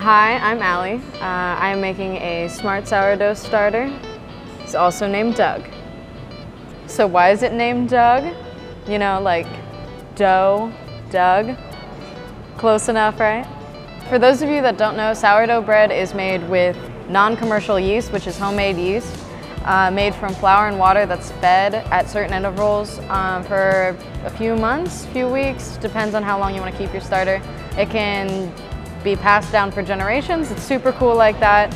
Hi, I'm Allie. I'm making a Smart Sourdough Starter. It's also named Doug. So why is it named Doug? You know, like dough, Doug. Close enough, right? For those of you that don't know, sourdough bread is made with non-commercial yeast, which is homemade yeast, made from flour and water that's fed at certain intervals for a few months, few weeks, depends on how long you want to keep your starter. It can be passed down for generations. It's super cool like that,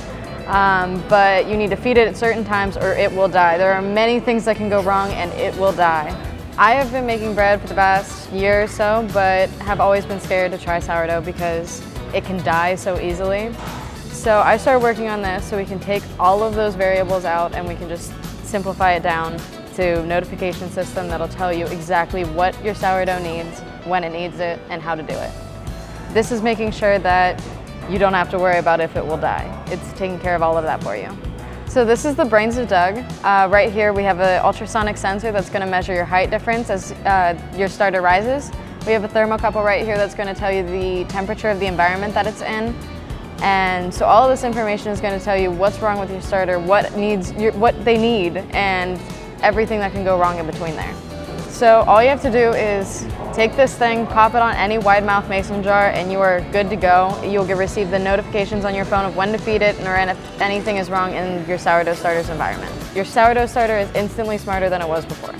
but you need to feed it at certain times or it will die. There are many things that can go wrong and it will die. I have been making bread for the past year or so, but have always been scared to try sourdough because it can die so easily. So I started working on this so we can take all of those variables out and we can just simplify it down to a notification system that'll tell you exactly what your sourdough needs, when it needs it, and how to do it. This is making sure that you don't have to worry about if it will die. It's taking care of all of that for you. So this is the brains of Doug. Right here we have an ultrasonic sensor that's going to measure your height difference as your starter rises. We have a thermocouple right here that's going to tell you the temperature of the environment that it's in. And so all of this information is going to tell you what's wrong with your starter, what they need, and everything that can go wrong in between there. So all you have to do is take this thing, pop it on any wide mouth mason jar, and you are good to go. You'll receive the notifications on your phone of when to feed it or if anything is wrong in your sourdough starter's environment. Your sourdough starter is instantly smarter than it was before.